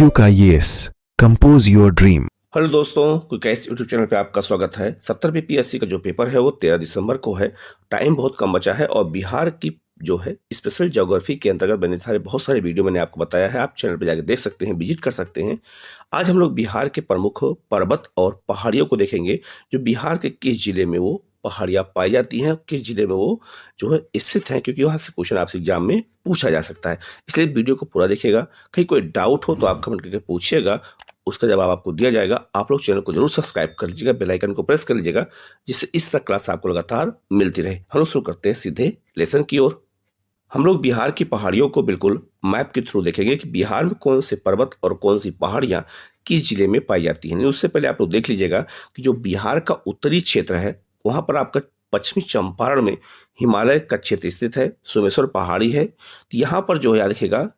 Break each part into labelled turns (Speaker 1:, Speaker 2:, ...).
Speaker 1: IQ का yes, compose your dream।
Speaker 2: Hello दोस्तों, quick guys YouTube channel पे आपका स्वागत है। 70 PSC का जो पेपर है वो 13 दिसंबर को है। टाइम बहुत कम बचा है और बिहार की जो है स्पेशल ज्योग्राफी के अंतर्गत बने बहुत सारे वीडियो मैंने आपको बताया है। आप चैनल पे जाकर देख सकते हैं, विजिट कर सकते हैं। आज हम लोग बिहार के प्रमुख पर्वत और पहाड़ियों को देखेंगे, जो बिहार के किस जिले में वो पहाड़ियाँ पाई जाती हैं, किस जिले में वो जो है स्थित हैं, क्योंकि वहाँ से क्वेश्चन आपसे एग्जाम में पूछा जा सकता है। इसलिए वीडियो को पूरा देखिएगा। कहीं कोई डाउट हो तो आप कमेंट करके पूछिएगा, उसका जवाब आपको दिया जाएगा। आप लोग चैनल को जरूर सब्सक्राइब कर लीजिएगा, बेल आइकन को प्रेस कर लीजिएगा, जिससे इस तरह क्लास आपको लगातार मिलती रहे। हम लोग शुरू करते हैं सीधे लेसन की ओर। हम लोग बिहार की पहाड़ियों को बिल्कुल मैप के थ्रू देखेंगे कि बिहार में कौन से पर्वत और कौन सी पहाड़ियां किस जिले में पाई जाती हैं। उससे पहले आप लोग देख लीजिएगा कि जो बिहार का उत्तरी क्षेत्र है, वहां पर आपका पश्चिमी चंपारण में हिमालय का क्षेत्र स्थित है, सोमेश्वर पहाड़ी है। तो यहाँ पर जो है याद रखिएगा,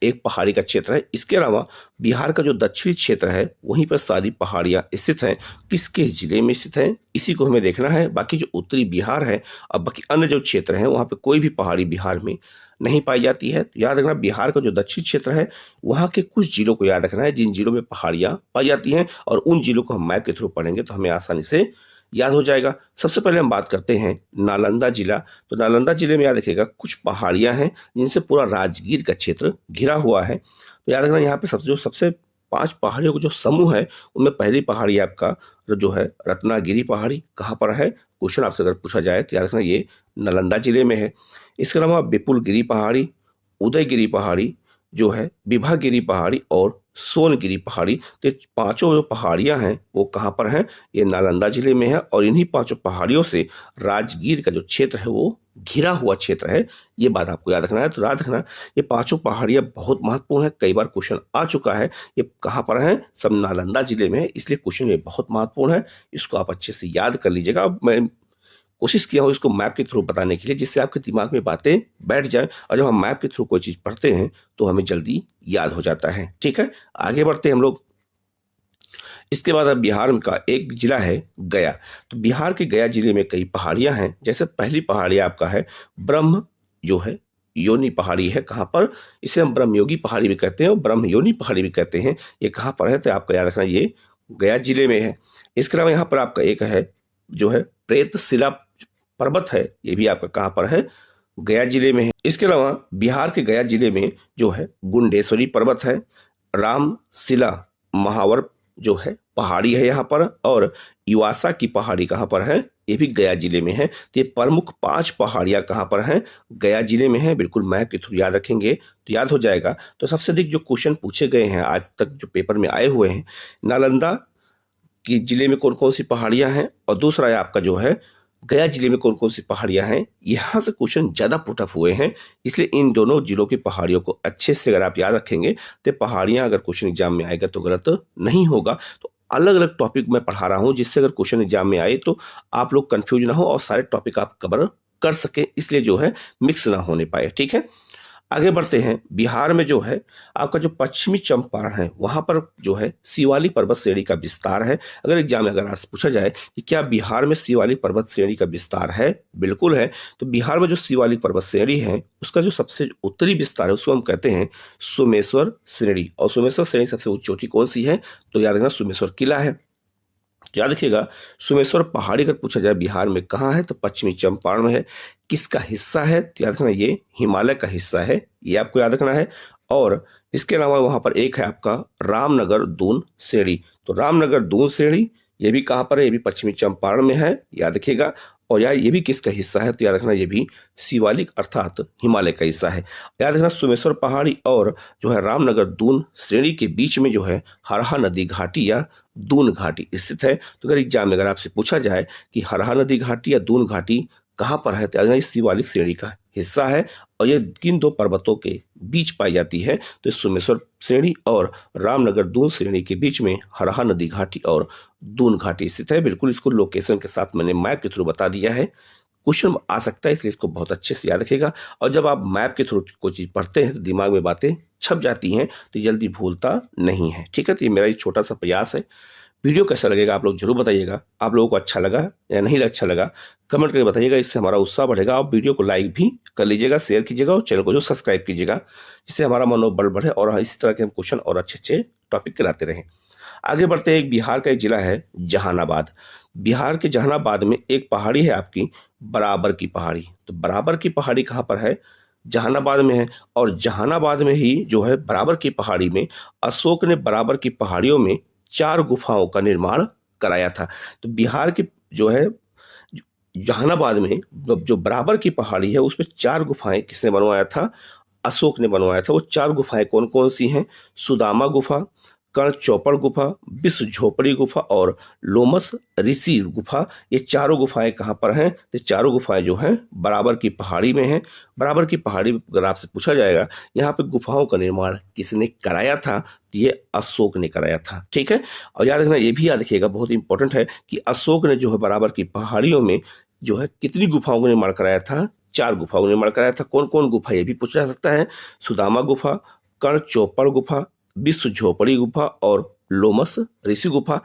Speaker 2: एक पहाड़ी का क्षेत्र है। इसके अलावा बिहार का जो दक्षिणी क्षेत्र है, वहीं पर सारी पहाड़ियां स्थित हैं। किसके जिले में स्थित हैं, इसी को हमें देखना है। बाकी जो उत्तरी बिहार है और बाकी अन्य जो क्षेत्र हैं, वहां पे कोई भी पहाड़ी बिहार में नहीं पाई जाती है। तो याद रखना, बिहार का जो दक्षिणी क्षेत्र है, वहां के कुछ जिलों को याद रखना है जिन जिलों में पहाड़ियां पाई जाती हैं, और उन जिलों को हम मैप के थ्रू पढ़ेंगे तो हमें आसानी से याद हो जाएगा। सबसे पहले हम बात करते हैं नालंदा जिला। तो नालंदा जिले में याद रखिएगा कुछ पहाड़ियां हैं जिनसे पूरा राजगीर का क्षेत्र घिरा हुआ है। तो याद रखना, यहाँ पे सबसे 5 पहाड़ियों का जो समूह है, उनमें पहली पहाड़ी आपका जो है रत्नागिरी पहाड़ी। कहाँ पर है, क्वेश्चन आपसे अगर पूछा जाए तो याद रखना ये नालंदा जिले में है। इसके अलावा विपुलगिरी पहाड़ी, उदयगिरी पहाड़ी जो है, विभागिरी पहाड़ी और सोनगिरी पहाड़ी। तो ये पांचों जो पहाड़ियां हैं वो कहाँ पर हैं, ये नालंदा जिले में है। और इन्हीं पांचों पहाड़ियों से राजगीर का जो क्षेत्र है वो घिरा हुआ क्षेत्र है। ये बात आपको याद रखना है। तो याद रखना, ये पांचों पहाड़ियां बहुत महत्वपूर्ण है, कई बार क्वेश्चन आ चुका है। ये कहाँ पर है, सब नालंदा जिले में है, इसलिए क्वेश्चन ये बहुत महत्वपूर्ण है। इसको आप अच्छे से याद कर लीजिएगा। मैं कोशिश किया हूँ इसको मैप के थ्रू बताने के लिए, जिससे आपके दिमाग में बातें बैठ जाए, और जब हम मैप के थ्रू कोई चीज पढ़ते हैं तो हमें जल्दी याद हो जाता है। ठीक है, आगे बढ़ते हैं हम लोग। इसके बाद अब बिहार का एक जिला है गया। तो बिहार के गया जिले में कई पहाड़ियां हैं। जैसे पहली पहाड़ी आपका है ब्रह्म जो है योनी पहाड़ी है। कहाँ पर, इसे हम ब्रह्मयोगी पहाड़ी भी कहते हैं और ब्रह्म योनी पहाड़ी भी कहते हैं। ये कहाँ पर है, तो आपका याद रखना ये गया जिले में है। इसके अलावा यहाँ पर आपका एक है जो है प्रेतशिला पर्वत है, ये भी आपका कहाँ पर है, गया जिले में है। इसके अलावा बिहार के गया जिले में जो है गुंडेश्वरी पर्वत है, रामशिला महावर जो है पहाड़ी है यहाँ पर, और युवासा की पहाड़ी कहाँ पर है, ये भी गया जिले में है। तो ये प्रमुख 5 पहाड़ियां कहाँ पर हैं, गया जिले में है। बिल्कुल मैप के थ्रू याद रखेंगे तो याद हो जाएगा। तो सबसे अधिक जो क्वेश्चन पूछे गए हैं आज तक जो पेपर में आए हुए हैं, नालंदा कि जिले में कौन कौन सी पहाड़ियां हैं, और दूसरा है आपका जो है गया जिले में कौन कौन सी पहाड़ियां हैं। यहाँ से क्वेश्चन ज्यादा पुट अप हुए हैं, इसलिए इन दोनों जिलों की पहाड़ियों को अच्छे से अगर आप याद रखेंगे तो पहाड़ियां अगर क्वेश्चन एग्जाम में आएगा तो गलत नहीं होगा। तो अलग अलग टॉपिक मैं पढ़ा रहा हूँ, जिससे अगर क्वेश्चन एग्जाम में आए तो आप लोग कंफ्यूज ना हो और सारे टॉपिक आप कवर कर सके, इसलिए जो है मिक्स ना होने पाए। ठीक है, आगे बढ़ते हैं। बिहार में जो है आपका जो पश्चिमी चंपारण है, वहां पर जो है शिवालिक पर्वत श्रेणी का विस्तार है। अगर एग्जाम में अगर आपसे पूछा जाए कि क्या बिहार में शिवालिक पर्वत श्रेणी का विस्तार है, बिल्कुल है। तो बिहार में जो शिवालिक पर्वत श्रेणी है, उसका जो सबसे उत्तरी विस्तार है उसको हम कहते हैं सोमेश्वर श्रेणी। और सोमेश्वर श्रेणी सबसे ऊंची चोटी कौन सी है, तो याद रखना सोमेश्वर किला है। याद रखिएगा, सोमेश्वर पहाड़ी अगर पूछा जाए बिहार में कहाँ है, तो पश्चिमी चंपारण में है। किसका हिस्सा है, तो याद रखना ये हिमालय का हिस्सा है, ये आपको याद रखना है। और इसके अलावा वहां पर एक है आपका रामनगर दून श्रेणी। तो रामनगर दून श्रेणी ये भी कहाँ पर है, ये भी पश्चिमी चंपारण में है, याद रखिएगा। और यार ये भी किसका हिस्सा है, तो याद रखना ये भी शिवालिक अर्थात हिमालय का हिस्सा है। याद रखना, सोमेश्वर पहाड़ी और जो है रामनगर दून श्रेणी के बीच में जो है हरहा नदी घाटी या दून घाटी स्थित है। तो अगर एग्जाम में अगर आपसे पूछा जाए कि हरहा नदी घाटी या दून घाटी कहाँ पर है, तो याद रखना ये शिवालिक श्रेणी का हिस्सा है, और ये किन 2 पर्वतों के बीच पाई जाती है, तो सोमेश्वर श्रेणी और रामनगर दून श्रेणी के बीच में हरहा नदी घाटी और दून घाटी स्थित है। बिल्कुल इसको लोकेशन के साथ मैंने मैप के थ्रू बता दिया है। क्वेश्चन आ सकता है, इसलिए इसको बहुत अच्छे से याद रखिएगा। और जब आप मैप के थ्रू कोई चीज पढ़ते हैं तो दिमाग में बातें छप जाती हैं, तो जल्दी भूलता नहीं है। ठीक है, तो ये मेरा एक छोटा सा प्रयास है। वीडियो कैसा लगेगा आप लोग जरूर बताइएगा। आप लोगों को अच्छा लगा या नहीं अच्छा लगा कमेंट करके बताइएगा, इससे हमारा उत्साह बढ़ेगा। आप वीडियो को लाइक भी कर लीजिएगा, शेयर कीजिएगा और चैनल को जो सब्सक्राइब कीजिएगा, जिससे हमारा मनोबल बढ़े और इसी तरह के हम क्वेश्चन और अच्छे अच्छे टॉपिक कराते रहें। आगे बढ़ते हैं, एक बिहार का एक जिला है जहानाबाद। बिहार के जहानाबाद में एक पहाड़ी है आपकी बराबर की पहाड़ी। तो बराबर की पहाड़ी कहाँ पर है? जहानाबाद में है। और जहानाबाद में ही जो है बराबर की पहाड़ी में अशोक ने बराबर की पहाड़ियों में 4 गुफाओं का निर्माण कराया था। तो बिहार की जो है जहानाबाद में जो बराबर की पहाड़ी है उसमें 4 गुफाएं किसने बनवाया था? अशोक ने बनवाया था। वो 4 गुफाएं कौन कौन सी हैं? सुदामा गुफा, कर्ण चौपड़ गुफा, विश्व झोपड़ी गुफा और लोमस ऋषि गुफा। ये चारों गुफाएं कहाँ पर हैं? तो चारों गुफाएं जो हैं बराबर की पहाड़ी में हैं। बराबर की पहाड़ी अगर आपसे पूछा जाएगा यहाँ पे गुफाओं का निर्माण किसने कराया था? तो ये अशोक ने कराया था। ठीक है, और याद रखना, ये भी याद रखिएगा, बहुत इंपॉर्टेंट है कि अशोक ने जो है बराबर की पहाड़ियों में जो है कितनी गुफाओं का निर्माण कराया था? 4 गुफाओं का निर्माण कराया था। कौन कौन गुफा, ये भी पूछा जा सकता है। सुदामा गुफा, कर्ण चौपड़ गुफा, विश्व झोपड़ी गुफा और लोमस ऋषि गुफा।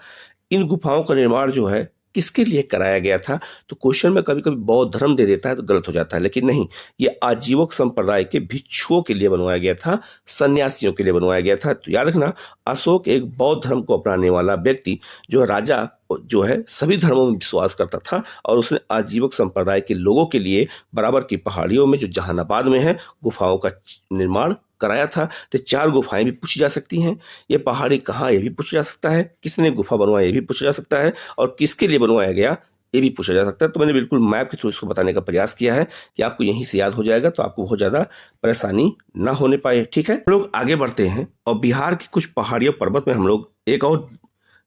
Speaker 2: इन गुफाओं का निर्माण जो है किसके लिए कराया गया था? तो क्वेश्चन में कभी कभी बौद्ध धर्म दे देता है तो गलत हो जाता है, लेकिन नहीं, ये आजीवक संप्रदाय के भिक्षुओं के लिए बनवाया गया था, सन्यासियों के लिए बनवाया गया था। तो याद रखना, अशोक एक बौद्ध धर्म को अपनाने वाला व्यक्ति जो राजा जो है सभी धर्मों में विश्वास करता था और उसने आजीवक संप्रदाय के लोगों के लिए बराबर की पहाड़ियों में जो जहानाबाद में है गुफाओं का निर्माण कराया था। तो 4 गुफाएं भी पूछी जा सकती हैं। ये पहाड़ी कहाँ, ये भी पूछा जा सकता है। किसने गुफा बनवाया, ये भी पूछा जा सकता है। और किसके लिए बनवाया गया, ये भी पूछा जा सकता है। तो मैंने बिल्कुल मैप के थ्रू इसको बताने का प्रयास किया है कि आपको यहीं से याद हो जाएगा, तो आपको बहुत ज़्यादा परेशानी ना होने पाए। ठीक है, हम लोग आगे बढ़ते हैं और बिहार की कुछ पहाड़ियों पर्वत में हम लोग एक और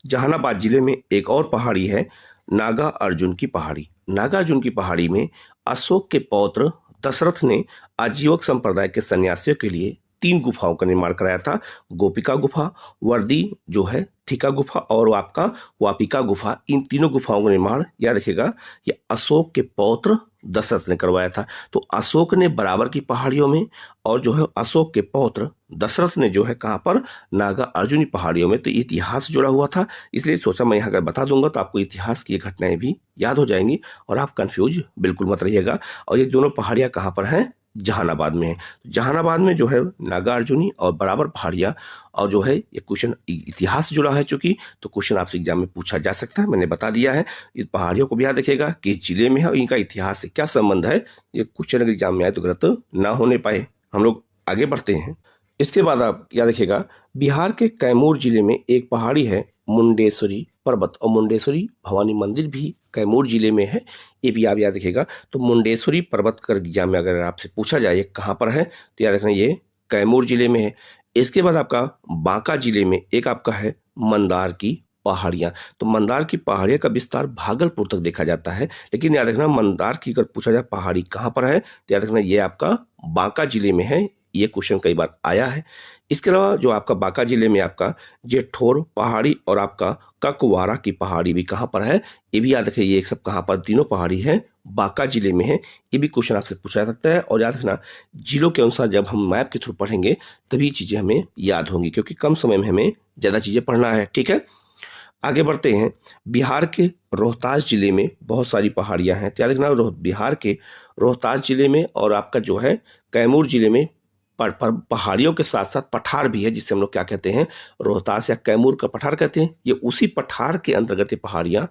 Speaker 2: जहानाबाद जिले में एक और पहाड़ी है नागा अर्जुन की पहाड़ी। नागा अर्जुन की पहाड़ी में अशोक के पौत्र दशरथ ने आजीवक संप्रदाय के सन्यासियों के लिए 3 गुफाओं का निर्माण कराया था। गोपिका गुफा, वर्दी जो है थिका गुफा और आपका वापिका गुफा। इन तीनों गुफाओं का निर्माण याद रखिएगा ये अशोक के पौत्र दशरथ ने करवाया था। तो अशोक ने बराबर की पहाड़ियों में और जो है अशोक के पौत्र दशरथ ने जो है कहाँ पर? नागा अर्जुनी पहाड़ियों में। तो इतिहास जुड़ा हुआ था, इसलिए सोचा मैं यहाँ अगर बता दूंगा तो आपको इतिहास की घटनाएं भी याद हो जाएंगी और आप कंफ्यूज बिल्कुल मत रहिएगा। और ये दोनों पहाड़ियाँ कहाँ पर हैं? जहानाबाद में है। जहानाबाद में जो है नागा अर्जुनी और बराबर पहाड़ियाँ, और जो है ये क्वेश्चन इतिहास से जुड़ा है चूंकि, तो क्वेश्चन आपसे एग्जाम में पूछा जा सकता है। मैंने बता दिया है। इन पहाड़ियों को भी याद रखिएगा किस जिले में है और इनका इतिहास से क्या संबंध है। ये क्वेश्चन अगर एग्जाम में आए तो गलत ना होने पाए। हम लोग आगे बढ़ते हैं। इसके बाद आप याद रखिएगा बिहार के कैमूर जिले में एक पहाड़ी है मुंडेश्वरी पर्वत, और मुंडेश्वरी भवानी मंदिर भी कैमूर जिले में है। ये भी आप याद रखिएगा। तो मुंडेश्वरी पर्वत का एग्जाम में अगर आपसे पूछा जाए कहाँ पर है, तो याद रखना ये कैमूर जिले में है। इसके बाद आपका बांका जिले में एक आपका है मंदार की पहाड़ियाँ। तो मंदार की पहाड़ियाँ का विस्तार भागलपुर तक देखा जाता है, लेकिन याद रखना मंदार की अगर पूछा जाए पहाड़ी कहाँ पर है, तो याद रखना ये आपका बांका जिले में है। ये क्वेश्चन कई बार आया है। इसके अलावा जो आपका बांका जिले में आपका जेठोर पहाड़ी और आपका ककवारा की पहाड़ी भी कहाँ पर है, ये भी याद रखिए। ये सब कहाँ पर? तीनों पहाड़ी है बांका जिले में है। ये भी क्वेश्चन आपसे पूछा जा सकता है। और याद रखना जिलों के अनुसार जब हम मैप के थ्रू पढ़ेंगे तभी चीजें हमें याद होंगी, क्योंकि कम समय में हमें ज्यादा चीजें पढ़ना है। ठीक है, आगे बढ़ते हैं। बिहार के रोहतास जिले में बहुत सारी पहाड़ियां हैं। याद रखना बिहार के रोहतास जिले में और आपका जो है कैमूर जिले में पहाड़ियों के साथ साथ पठार भी है, जिसे हम लोग क्या कहते हैं? रोहतास या कैमूर का पठार कहते हैं। ये उसी पठार के अंतर्गत ये पहाड़ियां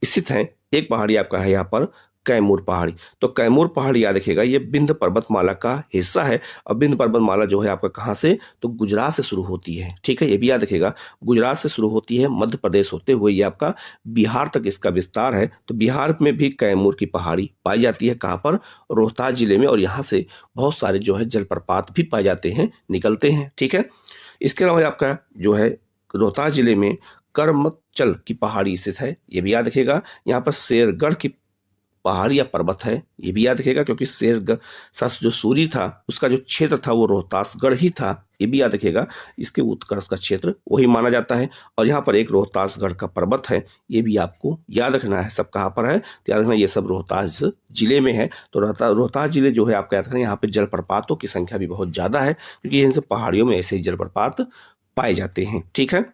Speaker 2: स्थित हैं। एक पहाड़ी आपका है यहाँ पर कैमूर पहाड़ी। तो कैमूर पहाड़ी याद रखिएगा ये विंध्य पर्वतमाला का हिस्सा है। और विंध्य पर्वतमाला जो है आपका कहाँ से? तो गुजरात से शुरू होती है। ठीक है, ये भी याद रखिएगा, गुजरात से शुरू होती है, मध्य प्रदेश होते हुए ये आपका बिहार तक इसका विस्तार है। तो बिहार में भी कैमूर की पहाड़ी पाई जाती है। कहाँ पर? रोहतास जिले में। और यहाँ से बहुत सारे जो है जलप्रपात भी पाए जाते हैं, निकलते हैं। ठीक है, इसके अलावा आपका जो है रोहतास जिले में करमचल की पहाड़ी स्थित है। ये भी याद रखिएगा। यहाँ पर शेरगढ़ की पहाड़ या पर्वत है, ये भी याद रखिएगा, क्योंकि शेरगढ़ जो सूरी था उसका जो क्षेत्र था वो रोहतासगढ़ ही था। ये भी याद रखिएगा, इसके उत्कर्ष का क्षेत्र वही माना जाता है। और यहाँ पर एक रोहतासगढ़ का पर्वत है, ये भी आपको याद रखना है। सब कहाँ पर है? तो याद रखना ये सब रोहतास जिले में है। तो रोहतास जिले जो है आपका याद रखना, यहाँ पे जलप्रपातों की संख्या भी बहुत ज्यादा है, क्योंकि इन सब पहाड़ियों में ऐसे ही जलप्रपात पाए जाते हैं। ठीक है,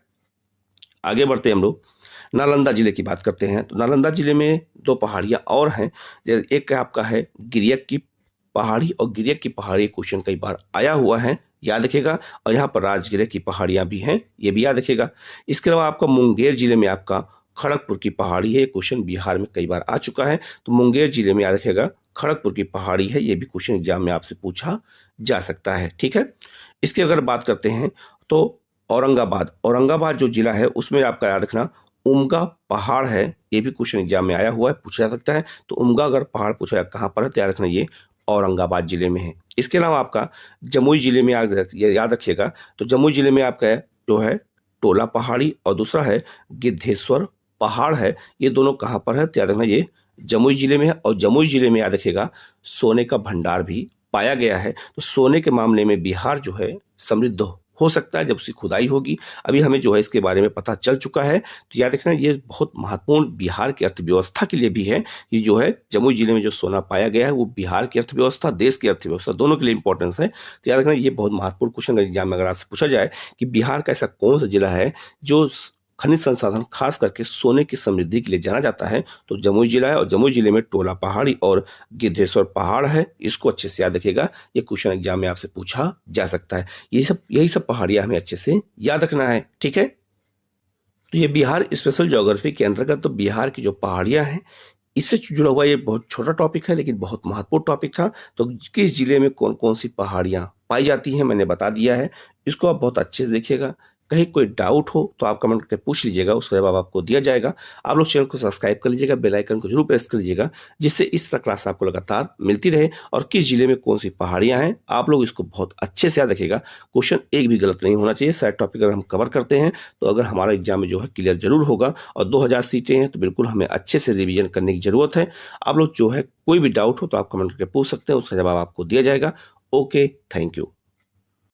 Speaker 2: आगे बढ़ते हैं हम लोग। नालंदा जिले की बात करते हैं तो नालंदा जिले में दो पहाड़ियाँ और हैं। एक आपका है गिरियक की पहाड़ी, और गिरियक की पहाड़ी क्वेश्चन कई बार आया हुआ है, याद रखिएगा। और यहाँ पर राजगिरह की पहाड़ियाँ भी हैं, ये भी याद रखिएगा। इसके अलावा आपका मुंगेर जिले में आपका खड़गपुर की पहाड़ी है। क्वेश्चन बिहार में कई बार आ चुका है, तो मुंगेर जिले में याद रखिएगा खड़गपुर की पहाड़ी है। ये भी क्वेश्चन एग्जाम में आपसे पूछा जा सकता है, ठीक है। इसकी अगर बात करते हैं तो औरंगाबाद जो जिला है उसमें आपका याद रखना उमगा पहाड़ है। ये भी क्वेश्चन एग्जाम में आया हुआ है, पूछा जा सकता है। तो उमगा अगर पहाड़ पूछा कहाँ पर है तो याद रखना ये औरंगाबाद जिले में है। इसके अलावा आपका जमुई जिले में याद रखिएगा, तो जमुई जिले में आपका जो है टोला पहाड़ी और दूसरा है गिद्धेश्वर पहाड़ है। ये दोनों कहाँ पर है तो याद रखना ये जमुई जिले में है। और जमुई जिले में याद रखिएगा सोने का भंडार भी पाया गया है। तो सोने के मामले में बिहार जो है समृद्ध हो सकता है जब उसकी खुदाई होगी। अभी हमें जो है इसके बारे में पता चल चुका है, तो याद रखना ये बहुत महत्वपूर्ण बिहार की अर्थव्यवस्था के लिए भी है। ये जो है जमुई जिले में जो सोना पाया गया है वो बिहार की अर्थव्यवस्था, देश की अर्थव्यवस्था दोनों के लिए इंपॉर्टेंस है। तो याद रखना ये बहुत महत्वपूर्ण क्वेश्चन एग्जाम में अगर आपसे पूछा जाए कि बिहार का ऐसा कौन सा जिला है जो खनिज संसाधन खास करके सोने की समृद्धि के लिए जाना जाता है, तो जमुई जिला है। और जमुई जिले में टोला पहाड़ी और गिद्धेश्वर पहाड़ है। इसको अच्छे से याद रखिएगा, ये क्वेश्चन एग्जाम में आपसे पूछा जा सकता है। यही सब पहाड़ियां हमें अच्छे से याद रखना है, ठीक है। तो ये बिहार स्पेशल ज्योग्राफी के अंतर्गत तो बिहार की जो पहाड़ियां हैं इससे जुड़ा हुआ ये बहुत छोटा टॉपिक है लेकिन बहुत महत्वपूर्ण टॉपिक था। तो किस जिले में कौन कौन सी पहाड़ियां पाई जाती हैं मैंने बता दिया है, इसको आप बहुत अच्छे से देखिएगा। कहीं कोई डाउट हो तो आप कमेंट करके पूछ लीजिएगा, उसका जवाब आपको दिया जाएगा। आप लोग चैनल को सब्सक्राइब कर लीजिएगा, बेल आइकन को जरूर प्रेस कर लीजिएगा, जिससे इस तरह क्लास आपको लगातार मिलती रहे। और किस जिले में कौन सी पहाड़ियां हैं आप लोग इसको बहुत अच्छे से याद रखिएगा। क्वेश्चन एक भी गलत नहीं होना चाहिए। सारे टॉपिक अगर हम कवर करते हैं तो अगर हमारा एग्जाम में जो है क्लियर जरूर होगा। और 2000 सीटें हैं तो बिल्कुल हमें अच्छे से रिविजन करने की जरूरत है। आप लोग जो है कोई भी डाउट हो तो आप कमेंट करके पूछ सकते हैं, उसका जवाब आपको दिया जाएगा। Okay, thank you.